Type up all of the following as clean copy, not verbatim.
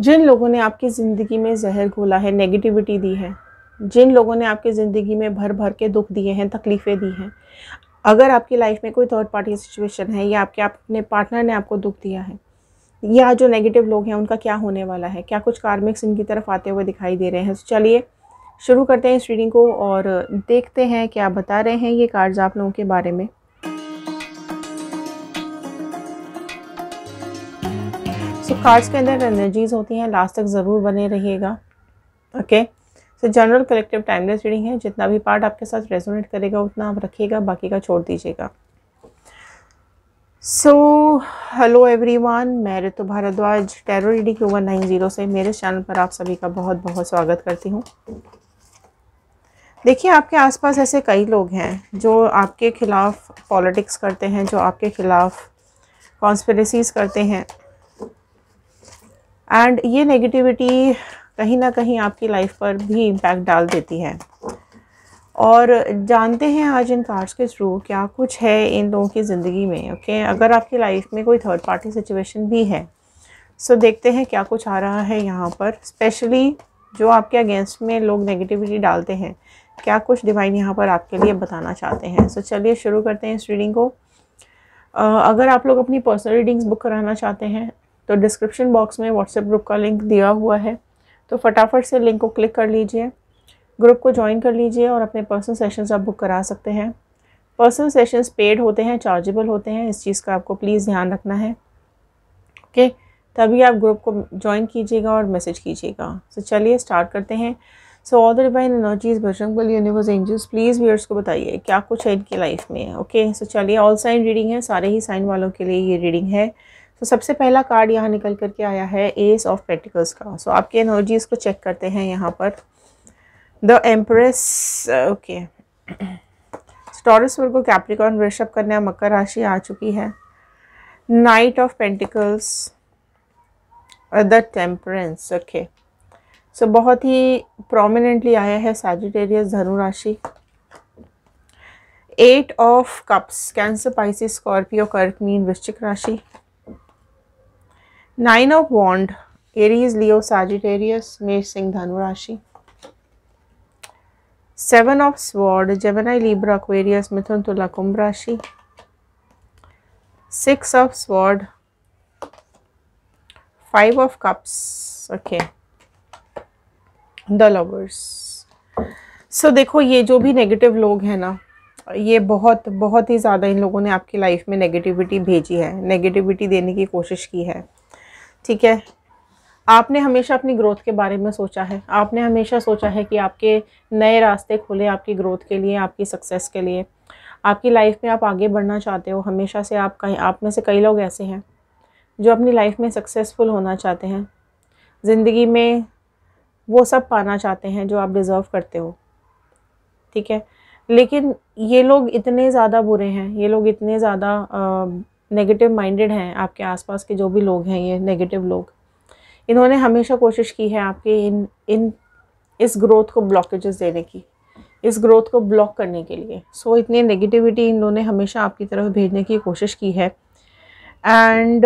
जिन लोगों ने आपकी ज़िंदगी में जहर घोला है, नेगेटिविटी दी है, जिन लोगों ने आपकी ज़िंदगी में भर भर के दुख दिए हैं, तकलीफ़ें दी हैं, अगर आपकी लाइफ में कोई थर्ड पार्टी सिचुएशन है या अपने पार्टनर ने आपको दुख दिया है, या जो नेगेटिव लोग हैं उनका क्या होने वाला है, क्या कुछ कार्मिक्स इनकी तरफ आते हुए दिखाई दे रहे हैं। तो चलिए शुरू करते हैं इस रीडिंग को और देखते हैं क्या बता रहे हैं ये कार्ड्स आप लोगों के बारे में। कार्ड्स के अंदर एनर्जीज होती हैं, लास्ट तक ज़रूर बने रहिएगा। ओके, सो जनरल कलेक्टिव टाइमलेस रीडिंग है। जितना भी पार्ट आपके साथ रेजोनेट करेगा उतना आप रखिएगा, बाकी का छोड़ दीजिएगा। सो हेलो एवरीवन, मैं ऋतु भारद्वाज टैरो रीडिंग 2190 से मेरे चैनल पर आप सभी का बहुत बहुत स्वागत करती हूँ। देखिए, आपके आसपास ऐसे कई लोग हैं जो आपके खिलाफ पॉलिटिक्स करते हैं, जो आपके खिलाफ कॉन्स्पिरेसीज करते हैं, एंड ये नेगेटिविटी कहीं ना कहीं आपकी लाइफ पर भी इम्पैक्ट डाल देती है। और जानते हैं आज इन कार्ड्स के थ्रू क्या कुछ है इन लोगों की ज़िंदगी में। ओके, अगर आपकी लाइफ में कोई थर्ड पार्टी सिचुएशन भी है, सो देखते हैं क्या कुछ आ रहा है यहाँ पर। स्पेशली जो आपके अगेंस्ट में लोग नेगेटिविटी डालते हैं, क्या कुछ डिवाइन यहाँ पर आपके लिए बताना चाहते हैं। सो चलिए शुरू करते हैं इस रीडिंग को। अगर आप लोग अपनी पर्सनल रीडिंग्स बुक कराना चाहते हैं तो डिस्क्रिप्शन बॉक्स में व्हाट्सएप ग्रुप का लिंक दिया हुआ है, तो फटाफट से लिंक को क्लिक कर लीजिए, ग्रुप को ज्वाइन कर लीजिए और अपने पर्सनल सेशंस आप बुक करा सकते हैं। पर्सनल सेशंस पेड होते हैं, चार्जेबल होते हैं, इस चीज़ का आपको प्लीज़ ध्यान रखना है। ओके, तभी आप ग्रुप को ज्वाइन कीजिएगा और मैसेज कीजिएगा। सो चलिए स्टार्ट करते हैं। So all the divine energies, Bajrang Bali, universe, angels, please viewers को बताइए क्या कुछ है इनकी लाइफ में। ओके, सो चलिए, ऑल साइन रीडिंग है, सारे ही साइन वालों के लिए ये रीडिंग है। तो सबसे पहला कार्ड यहाँ निकल करके आया है एस ऑफ पेंटिकल्स का। सो आपके एनर्जीज को चेक करते हैं यहाँ पर। The empress, okay, Taurus, Virgo, Capricorn, Vrishabh, Kanya, Makar राशि आ चुकी है। Knight of pentacles, the temperance. Okay, so बहुत ही प्रोमिनेंटली आया है सैजिटेरियस, धनु राशि। 8 of cups, Cancer, Pisces, Scorpio, Kark, Meen, Vrishchik राशि। 9 of wand, Aries, Leo, Sagittarius, Mesh, Singh, Dhanu राशि। 7 of sword, Gemini, Libra, Aquarius, Mithun, Tula, Kumbh राशि। 6 of sword, 5 of cups, okay, the lovers. सो देखो, ये जो भी नेगेटिव लोग हैं ना, ये बहुत बहुत ही ज़्यादा इन लोगों ने आपकी लाइफ में नेगेटिविटी भेजी है, नेगेटिविटी देने की कोशिश की है। ठीक है, आपने हमेशा अपनी ग्रोथ के बारे में सोचा है, आपने हमेशा सोचा है कि आपके नए रास्ते खुले आपकी ग्रोथ के लिए, आपकी सक्सेस के लिए, आपकी लाइफ में आप आगे बढ़ना चाहते हो। हमेशा से आप में से कई लोग ऐसे हैं जो अपनी लाइफ में सक्सेसफुल होना चाहते हैं, ज़िंदगी में वो सब पाना चाहते हैं जो आप डिज़र्व करते हो। ठीक है, लेकिन ये लोग इतने ज़्यादा बुरे हैं, ये लोग इतने ज़्यादा नेगेटिव माइंडेड हैं। आपके आसपास के जो भी लोग हैं, ये नेगेटिव लोग, इन्होंने हमेशा कोशिश की है आपके इस ग्रोथ को ब्लॉकेजेस देने की, इस ग्रोथ को ब्लॉक करने के लिए। सो इतनी नेगेटिविटी इन्होंने हमेशा आपकी तरफ भेजने की कोशिश की है। एंड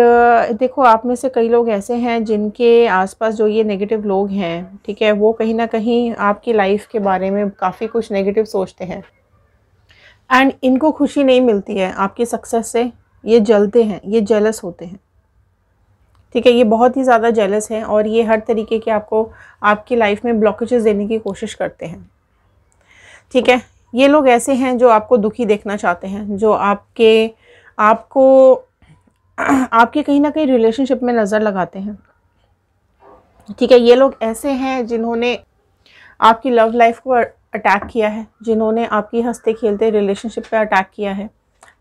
देखो, आप में से कई लोग ऐसे हैं जिनके आसपास जो ये नेगेटिव लोग हैं, ठीक है, वो कहीं ना कहीं आपकी लाइफ के बारे में काफ़ी कुछ नेगेटिव सोचते हैं एंड इनको खुशी नहीं मिलती है आपकी सक्सेस से। ये जलते हैं, ये जेलस होते हैं। ठीक है, ये बहुत ही ज़्यादा जेलस हैं और ये हर तरीके के आपको आपकी लाइफ में ब्लॉकेजेस देने की कोशिश करते हैं। ठीक है, ये लोग ऐसे हैं जो आपको दुखी देखना चाहते हैं, जो आपके कहीं ना कहीं रिलेशनशिप में नज़र लगाते हैं। ठीक है, ये लोग ऐसे हैं जिन्होंने आपकी लव लाइफ को अटैक किया है, जिन्होंने आपकी हंसते खेलते रिलेशनशिप पे अटैक किया है।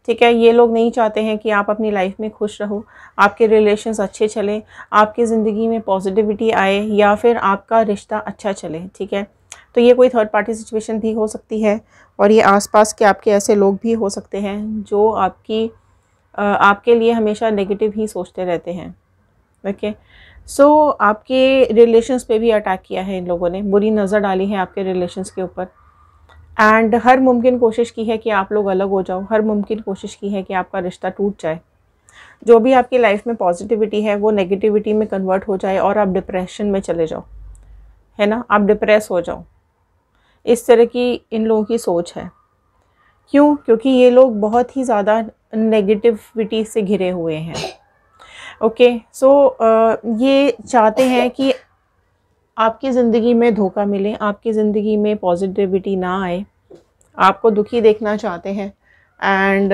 ठीक है, ये लोग नहीं चाहते हैं कि आप अपनी लाइफ में खुश रहो, आपके रिलेशंस अच्छे चलें, आपकी ज़िंदगी में पॉजिटिविटी आए या फिर आपका रिश्ता अच्छा चले। ठीक है, तो ये कोई थर्ड पार्टी सिचुएशन भी हो सकती है और ये आसपास के आपके ऐसे लोग भी हो सकते हैं जो आपके लिए हमेशा नेगेटिव ही सोचते रहते हैं। ओके, सो आपके रिलेशंस पे भी अटैक किया है इन लोगों ने, बुरी नज़र डाली है आपके रिलेशंस के ऊपर एंड हर मुमकिन कोशिश की है कि आप लोग अलग हो जाओ, हर मुमकिन कोशिश की है कि आपका रिश्ता टूट जाए। जो भी आपकी लाइफ में पॉजिटिविटी है वो नेगेटिविटी में कन्वर्ट हो जाए और आप डिप्रेशन में चले जाओ, है ना, आप डिप्रेस हो जाओ। इस तरह की इन लोगों की सोच है। क्यों? क्योंकि ये लोग बहुत ही ज़्यादा नेगेटिविटी से घिरे हुए हैं। ओके, सो ये चाहते हैं कि आपकी ज़िंदगी में धोखा मिले, आपकी ज़िंदगी में पॉजिटिविटी ना आए, आपको दुखी देखना चाहते हैं। एंड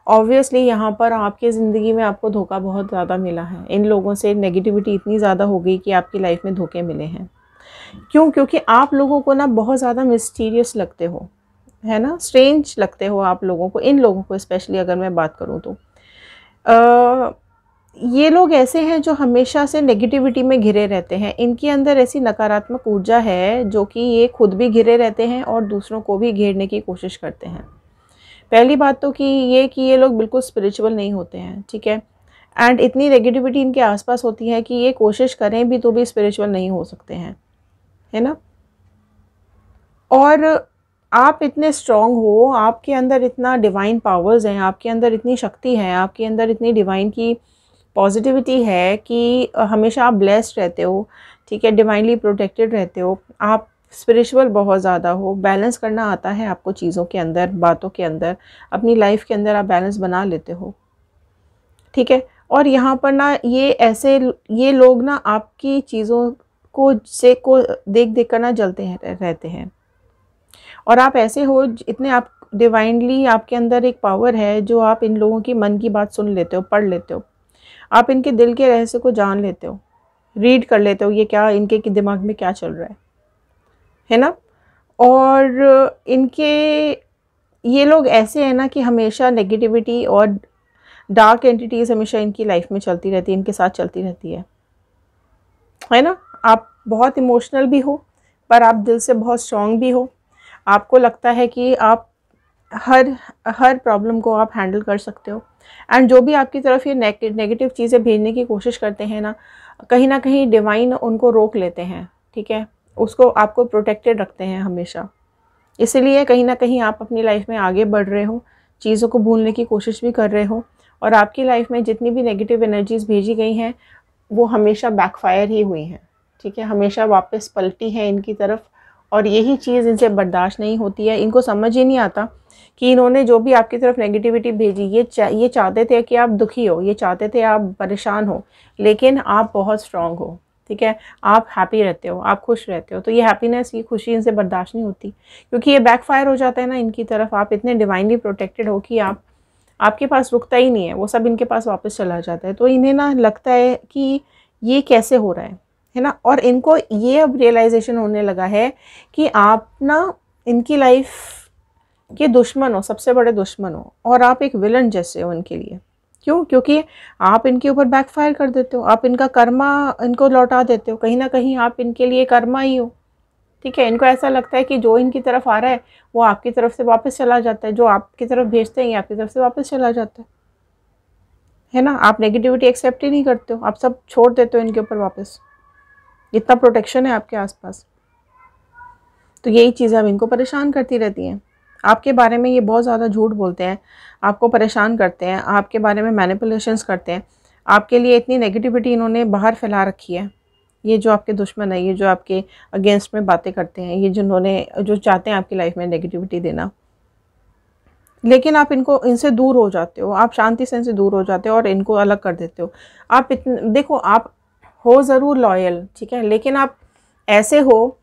ऑब्वियसली यहाँ पर आपकी ज़िंदगी में आपको धोखा बहुत ज़्यादा मिला है। इन लोगों से नेगेटिविटी इतनी ज़्यादा हो गई कि आपकी लाइफ में धोखे मिले हैं। क्यों? क्योंकि आप लोगों को ना बहुत ज़्यादा मिस्टीरियस लगते हो, है ना, स्ट्रेंज लगते हो आप लोगों को, इन लोगों को स्पेशली अगर मैं बात करूँ तो। ये लोग ऐसे हैं जो हमेशा से नेगेटिविटी में घिरे रहते हैं। इनके अंदर ऐसी नकारात्मक ऊर्जा है जो कि ये खुद भी घिरे रहते हैं और दूसरों को भी घेरने की कोशिश करते हैं। पहली बात तो कि ये लोग बिल्कुल स्पिरिचुअल नहीं होते हैं, ठीक है। एंड इतनी नेगेटिविटी इनके आसपास होती है कि ये कोशिश करें भी तो भी स्पिरिचुअल नहीं हो सकते हैं, है ना। और आप इतने स्ट्रॉन्ग हो, आपके अंदर इतना डिवाइन पावर्स हैं, आपके अंदर इतनी शक्ति है, आपके अंदर इतनी डिवाइन की पॉजिटिविटी है कि हमेशा आप ब्लेस्ड रहते हो, ठीक है, डिवाइनली प्रोटेक्टेड रहते हो, आप स्पिरिचुअल बहुत ज़्यादा हो, बैलेंस करना आता है आपको चीज़ों के अंदर, बातों के अंदर, अपनी लाइफ के अंदर आप बैलेंस बना लेते हो, ठीक है। और यहाँ पर ना ये लोग ना आपकी चीज़ों को देख देख कर ना जलते हैं रहते हैं। और आप ऐसे हो, इतने आप डिवाइनली आपके अंदर एक पावर है जो आप इन लोगों की मन की बात सुन लेते हो, पढ़ लेते हो, आप इनके दिल के रहस्य को जान लेते हो, रीड कर लेते हो, ये क्या इनके दिमाग में क्या चल रहा है ना। और ये लोग ऐसे हैं ना कि हमेशा नेगेटिविटी और डार्क एंटिटीज़ हमेशा इनकी लाइफ में चलती रहती है, इनके साथ चलती रहती है ना। आप बहुत इमोशनल भी हो पर आप दिल से बहुत स्ट्रॉन्ग भी हो। आपको लगता है कि आप हर प्रॉब्लम को आप हैंडल कर सकते हो। एंड जो भी आपकी तरफ ये नेगेटिव चीज़ें भेजने की कोशिश करते हैं ना कहीं डिवाइन उनको रोक लेते हैं, ठीक है, उसको आपको प्रोटेक्टेड रखते हैं हमेशा। इसलिए कहीं ना कहीं आप अपनी लाइफ में आगे बढ़ रहे हो, चीज़ों को भूलने की कोशिश भी कर रहे हो, और आपकी लाइफ में जितनी भी नेगेटिव एनर्जीज़ भेजी गई हैं वो हमेशा बैकफायर ही हुई हैं, ठीक है, हमेशा वापस पलटी है इनकी तरफ। और यही चीज़ इनसे बर्दाश्त नहीं होती है। इनको समझ ही नहीं आता कि इन्होंने जो भी आपकी तरफ नेगेटिविटी भेजी, ये चाहते थे कि आप दुखी हो, ये चाहते थे आप परेशान हो, लेकिन आप बहुत स्ट्रांग हो, ठीक है, आप हैप्पी रहते हो, आप खुश रहते हो। तो ये हैप्पीनेस, ये खुशी इनसे बर्दाश्त नहीं होती, क्योंकि ये बैकफायर हो जाता है ना इनकी तरफ। आप इतने डिवाइनली प्रोटेक्टेड हो कि आपके पास रुकता ही नहीं है, वो सब इनके पास वापस चला जाता है। तो इन्हें ना लगता है कि ये कैसे हो रहा है ना। और इनको ये अब रियलाइजेशन होने लगा है कि आप ना इनकी लाइफ के दुश्मन हो, सबसे बड़े दुश्मन हो, और आप एक विलन जैसे हो इनके लिए। क्यों? क्योंकि आप इनके ऊपर बैकफायर कर देते हो, आप इनका कर्मा इनको लौटा देते हो, कहीं ना कहीं आप इनके लिए कर्मा ही हो, ठीक है। इनको ऐसा लगता है कि जो इनकी तरफ आ रहा है वो आपकी तरफ से वापस चला जाता है, जो आपकी तरफ भेजते हैं ये आपकी तरफ से वापस चला जाता है ना। आप नेगेटिविटी एक्सेप्ट ही नहीं करते हो, आप सब छोड़ देते हो इनके ऊपर वापस। इतना प्रोटेक्शन है आपके आसपास। तो यही चीज़ें अब इनको परेशान करती रहती हैं। आपके बारे में ये बहुत ज़्यादा झूठ बोलते हैं, आपको परेशान करते हैं, आपके बारे में मैनिपुलेशंस करते हैं, आपके लिए इतनी नेगेटिविटी इन्होंने बाहर फैला रखी है। ये जो आपके दुश्मन है, ये जो आपके अगेंस्ट में बातें करते हैं, ये जो चाहते हैं आपकी लाइफ में नेगेटिविटी देना, लेकिन आप इनसे दूर हो जाते हो, आप शांति से इनसे दूर हो जाते हो और इनको अलग कर देते हो। आप देखो, आप हो ज़रूर लॉयल, ठीक है, लेकिन आप ऐसे हो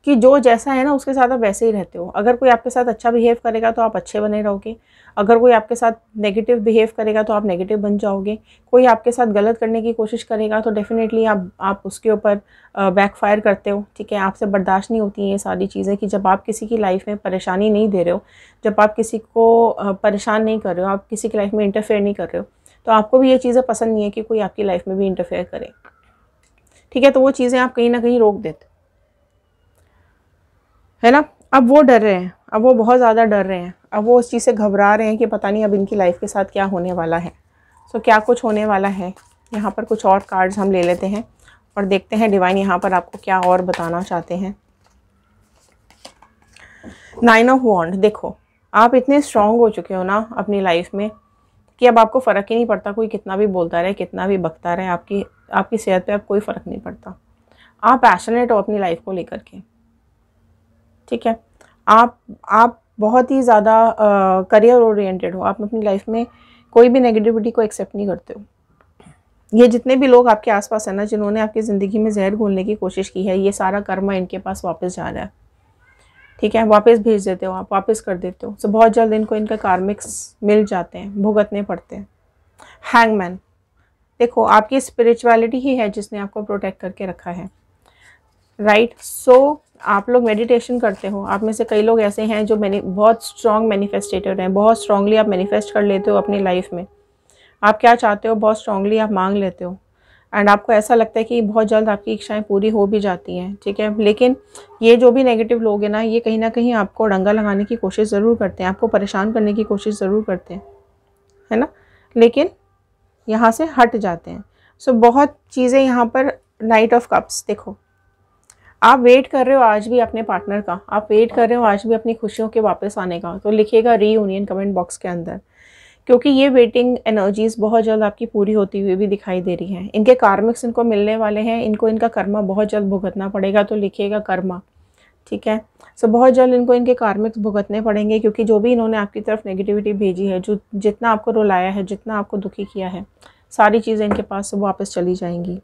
कि जो जैसा है ना उसके साथ आप वैसे ही रहते हो। अगर कोई आपके साथ अच्छा बिहेव करेगा तो आप अच्छे बने रहोगे, अगर कोई आपके साथ नेगेटिव बिहेव करेगा तो आप नेगेटिव बन जाओगे। कोई आपके साथ गलत करने की कोशिश करेगा तो डेफिनेटली आप उसके ऊपर बैकफायर करते हो, ठीक है। आपसे बर्दाश्त नहीं होती हैं ये सारी चीज़ें कि जब आप किसी की लाइफ में परेशानी नहीं दे रहे हो, जब आप किसी को परेशान नहीं कर रहे हो, आप किसी की लाइफ में इंटरफेयर नहीं कर रहे हो, तो आपको भी ये चीज़ें पसंद नहीं है कि कोई आपकी लाइफ में भी इंटरफेयर करे, ठीक है। तो वो चीज़ें आप कहीं ना कहीं रोक देते, है ना। अब वो डर रहे हैं, अब वो बहुत ज़्यादा डर रहे हैं, अब वो उस चीज़ से घबरा रहे हैं कि पता नहीं अब इनकी लाइफ के साथ क्या होने वाला है। सो क्या कुछ होने वाला है, यहाँ पर कुछ और कार्ड्स हम ले लेते हैं और देखते हैं डिवाइन यहाँ पर आपको क्या और बताना चाहते हैं। 9 ऑफ वॉन्ड। देखो, आप इतने स्ट्रॉन्ग हो चुके हो ना अपनी लाइफ में कि अब आपको फ़र्क ही नहीं पड़ता, कोई कितना भी बोलता रहे, कितना भी बकता रहे, आपकी सेहत पे अब कोई फ़र्क नहीं पड़ता। आप पैशनेट हो अपनी लाइफ को लेकर के, ठीक है। आप बहुत ही ज़्यादा करियर ओरिएंटेड हो, आप अपनी लाइफ में कोई भी नेगेटिविटी को एक्सेप्ट नहीं करते हो। ये जितने भी लोग आपके आसपास हैं ना, जिन्होंने आपकी ज़िंदगी में जहर घोलने की कोशिश की है, ये सारा कर्मा इनके पास वापस जा रहा है, ठीक है। वापस भेज देते हो आप, वापस कर देते हो। सो बहुत जल्द इनको इनका कार्मिक्स मिल जाते हैं, भुगतने पड़ते हैं। हैंगमैन, देखो आपकी स्पिरिचुअलिटी ही है जिसने आपको प्रोटेक्ट करके रखा है, राइट। सो आप लोग मेडिटेशन करते हो, आप में से कई लोग ऐसे हैं जो बहुत स्ट्रॉन्ग मैनिफेस्टेटर हैं, बहुत स्ट्रांगली आप मैनिफेस्ट कर लेते हो अपनी लाइफ में। आप क्या चाहते हो बहुत स्ट्रांगली आप मांग लेते हो, एंड आपको ऐसा लगता है कि बहुत जल्द आपकी इच्छाएं पूरी हो भी जाती हैं, ठीक है। लेकिन ये जो भी नेगेटिव लोग हैं ना, ये कहीं ना कहीं आपको डंगा लगाने की कोशिश ज़रूर करते हैं, आपको परेशान करने की कोशिश ज़रूर करते हैं, है ना, लेकिन यहाँ से हट जाते हैं। सो बहुत चीज़ें यहाँ पर, नाइट ऑफ कप्स, देखो आप वेट कर रहे हो आज भी अपने पार्टनर का, आप वेट कर रहे हो आज भी अपनी खुशियों के वापस आने का, तो लिखिएगा रीयूनियन कमेंट बॉक्स के अंदर, क्योंकि ये वेटिंग एनर्जीज बहुत जल्द आपकी पूरी होती हुई भी दिखाई दे रही हैं। इनके कार्मिक्स इनको मिलने वाले हैं, इनको इनका कर्मा बहुत जल्द भुगतना पड़ेगा, तो लिखिएगा कर्मा, ठीक है। सो बहुत जल्द इनको इनके कार्मिक्स भुगतने पड़ेंगे, क्योंकि जो भी इन्होंने आपकी तरफ नेगेटिविटी भेजी है, जो जितना आपको रुलाया है, जितना आपको दुखी किया है, सारी चीज़ें इनके पास से वापस चली जाएंगी।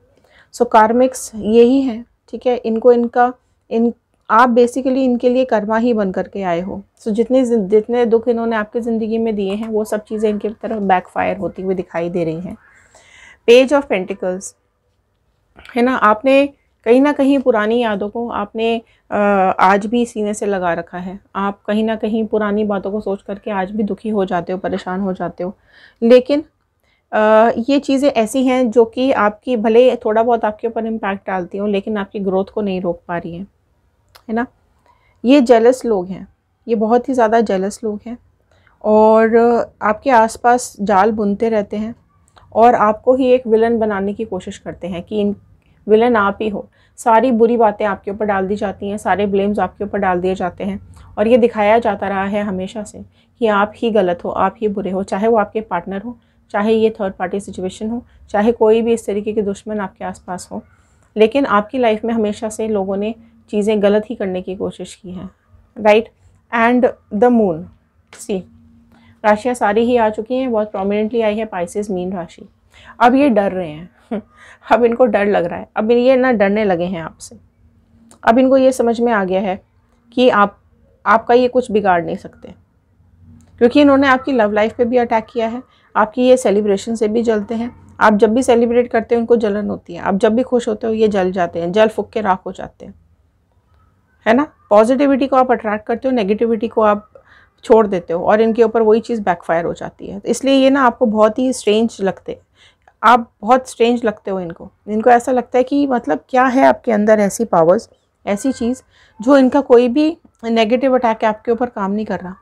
सो कार्मिक्स यही है, ठीक है। आप बेसिकली इनके लिए कर्मा ही बन करके आए हो। सो जितने दुख इन्होंने आपकी ज़िंदगी में दिए हैं, वो सब चीज़ें इनकी तरफ बैकफायर होती हुई दिखाई दे रही हैं। पेज ऑफ पेंटिकल्स, है ना, आपने कहीं ना कहीं पुरानी यादों को आपने आज भी सीने से लगा रखा है। आप कहीं ना कहीं पुरानी बातों को सोच करके आज भी दुखी हो जाते हो, परेशान हो जाते हो। लेकिन ये चीज़ें ऐसी हैं जो कि आपकी भले थोड़ा बहुत आपके ऊपर इम्पैक्ट डालती हो, लेकिन आपकी ग्रोथ को नहीं रोक पा रही हैं, है ना। ये जेलस लोग हैं, ये बहुत ही ज़्यादा जेलस लोग हैं, और आपके आसपास जाल बुनते रहते हैं, और आपको ही एक विलन बनाने की कोशिश करते हैं कि विलन आप ही हो। सारी बुरी बातें आपके ऊपर डाल दी जाती हैं, सारे ब्लेम्स आपके ऊपर डाल दिए जाते हैं, और ये दिखाया जाता रहा है हमेशा से कि आप ही गलत हो, आप ही बुरे हो, चाहे वो आपके पार्टनर हो, चाहे ये थर्ड पार्टी सिचुएशन हो, चाहे कोई भी इस तरीके के दुश्मन आपके आसपास हो। लेकिन आपकी लाइफ में हमेशा से लोगों ने चीज़ें गलत ही करने की कोशिश की है, राइट। एंड द मून, सी राशियाँ सारी ही आ चुकी हैं, बहुत प्रोमिनेंटली आई है पाइसेस मीन राशि। अब ये डर रहे हैं अब इनको डर लग रहा है, अब ये ना डरने लगे हैं आपसे। अब इनको ये समझ में आ गया है कि आपका ये कुछ बिगाड़ नहीं सकते, क्योंकि इन्होंने आपकी लव लाइफ पे भी अटैक किया है, आपकी ये सेलिब्रेशन से भी जलते हैं। आप जब भी सेलिब्रेट करते हो उनको जलन होती है, आप जब भी खुश होते हो ये जल जाते हैं, जल फूक के राख हो जाते हैं, है ना। पॉजिटिविटी को आप अट्रैक्ट करते हो, नेगेटिविटी को आप छोड़ देते हो, और इनके ऊपर वही चीज़ बैकफायर हो जाती है। इसलिए ये ना आपको बहुत ही स्ट्रेंज लगते हैं, आप बहुत स्ट्रेंज लगते हो इनको ऐसा लगता है कि मतलब क्या है आपके अंदर ऐसी पावर्स, ऐसी चीज़ जो इनका कोई भी नेगेटिव अटैक आपके ऊपर काम नहीं कर रहा,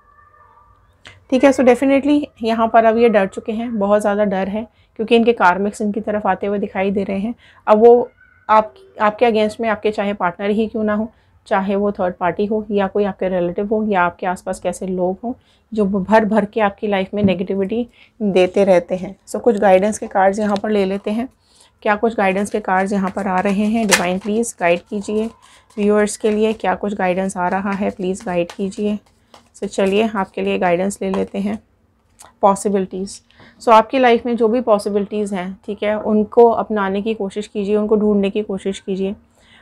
ठीक है। सो डेफिनेटली यहाँ पर अब ये डर चुके हैं, बहुत ज़्यादा डर है, क्योंकि इनके कार्मिक्स इनकी तरफ आते हुए दिखाई दे रहे हैं। अब वो आपके अगेंस्ट में, आपके चाहे पार्टनर ही क्यों ना हो, चाहे वो थर्ड पार्टी हो, या कोई आपके रिलेटिव हो, या आपके आसपास कैसे लोग हों जो भर भर के आपकी लाइफ में नेगेटिविटी देते रहते हैं। सो कुछ गाइडेंस के कार्ड्स यहाँ पर ले लेते हैं, क्या कुछ गाइडेंस के कार्ड्स यहाँ पर आ रहे हैं। डिवाइन प्लीज़ गाइड कीजिए व्यूअर्स के लिए, क्या कुछ गाइडेंस आ रहा है, प्लीज़ गाइड कीजिए। सो चलिए आपके लिए गाइडेंस ले लेते हैं। पॉसिबिलिटीज़, सो आपकी लाइफ में जो भी पॉसिबिलिटीज़ हैं, ठीक है, उनको अपनाने की कोशिश कीजिए, उनको ढूंढने की कोशिश कीजिए।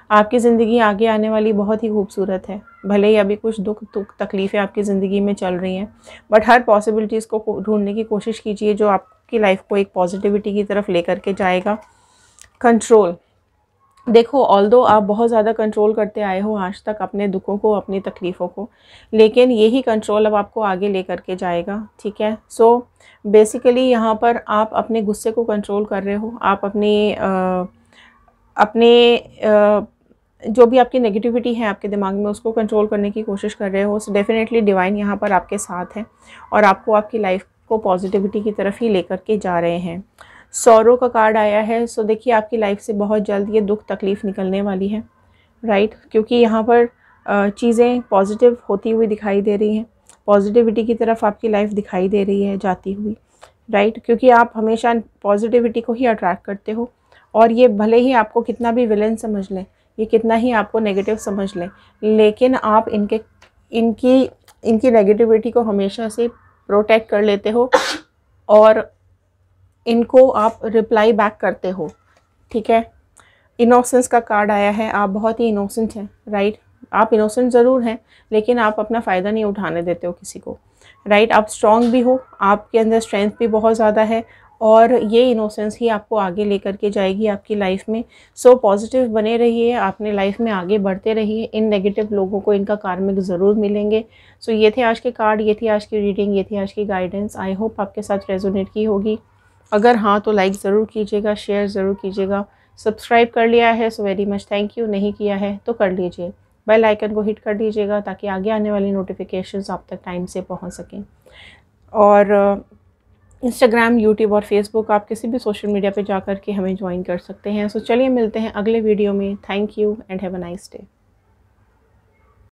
आपकी ज़िंदगी आगे आने वाली बहुत ही खूबसूरत है, भले ही अभी कुछ दुख तकलीफ़ें आपकी ज़िंदगी में चल रही हैं, बट हर पॉसिबिलिटीज़ को ढूंढने की कोशिश कीजिए जो आपकी लाइफ को एक पॉजिटिविटी की तरफ लेकर के जाएगा। कंट्रोल, देखो ऑल्दो आप बहुत ज़्यादा कंट्रोल करते आए हो आज तक अपने दुखों को, अपनी तकलीफ़ों को, लेकिन यही कंट्रोल अब आपको आगे ले करके जाएगा, ठीक है। सो बेसिकली यहाँ पर आप अपने गुस्से को कंट्रोल कर रहे हो, आप अपने जो भी आपकी नेगेटिविटी है आपके दिमाग में उसको कंट्रोल करने की कोशिश कर रहे हो। सो डेफिनेटली डिवाइन यहाँ पर आपके साथ है, और आपको आपकी लाइफ को पॉजिटिविटी की तरफ ही लेकर के जा रहे हैं। सौरों का कार्ड आया है, सो देखिए आपकी लाइफ से बहुत जल्द ये दुख तकलीफ़ निकलने वाली है, राइट, क्योंकि यहाँ पर चीज़ें पॉजिटिव होती हुई दिखाई दे रही हैं, पॉजिटिविटी की तरफ आपकी लाइफ दिखाई दे रही है जाती हुई, राइट, क्योंकि आप हमेशा पॉजिटिविटी को ही अट्रैक्ट करते हो। और ये भले ही आपको कितना भी विलन समझ लें, ये कितना ही आपको नेगेटिव समझ लें, लेकिन आप इनकी नेगेटिविटी को हमेशा से प्रोटेक्ट कर लेते हो और इनको आप रिप्लाई बैक करते हो। ठीक है, इनोसेंस का कार्ड आया है, आप बहुत ही इनोसेंट हैं। राइट, आप इनोसेंट ज़रूर हैं, लेकिन आप अपना फ़ायदा नहीं उठाने देते हो किसी को। राइट, आप स्ट्रॉन्ग भी हो, आपके अंदर स्ट्रेंथ भी बहुत ज़्यादा है, और ये इनोसेंस ही आपको आगे लेकर के जाएगी आपकी लाइफ में। सो पॉजिटिव बने रहिए, अपने लाइफ में आगे बढ़ते रहिए। इन नेगेटिव लोगों को इनका कार्मिक ज़रूर मिलेंगे। सो ये थे आज के कार्ड, ये थी आज की रीडिंग, ये थी आज की गाइडेंस। आई होप आपके साथ रेजोनेट की होगी। अगर हाँ तो लाइक ज़रूर कीजिएगा, शेयर ज़रूर कीजिएगा। सब्सक्राइब कर लिया है so very much thank you, नहीं किया है तो कर लीजिए। बेल आइकन को हिट कर दीजिएगा ताकि आगे आने वाली नोटिफिकेशंस आप तक टाइम से पहुंच सकें। और इंस्टाग्राम, यूट्यूब और फेसबुक, आप किसी भी सोशल मीडिया पे जा कर के हमें ज्वाइन कर सकते हैं। सो चलिए मिलते हैं अगले वीडियो में। Thank you and have a nice day.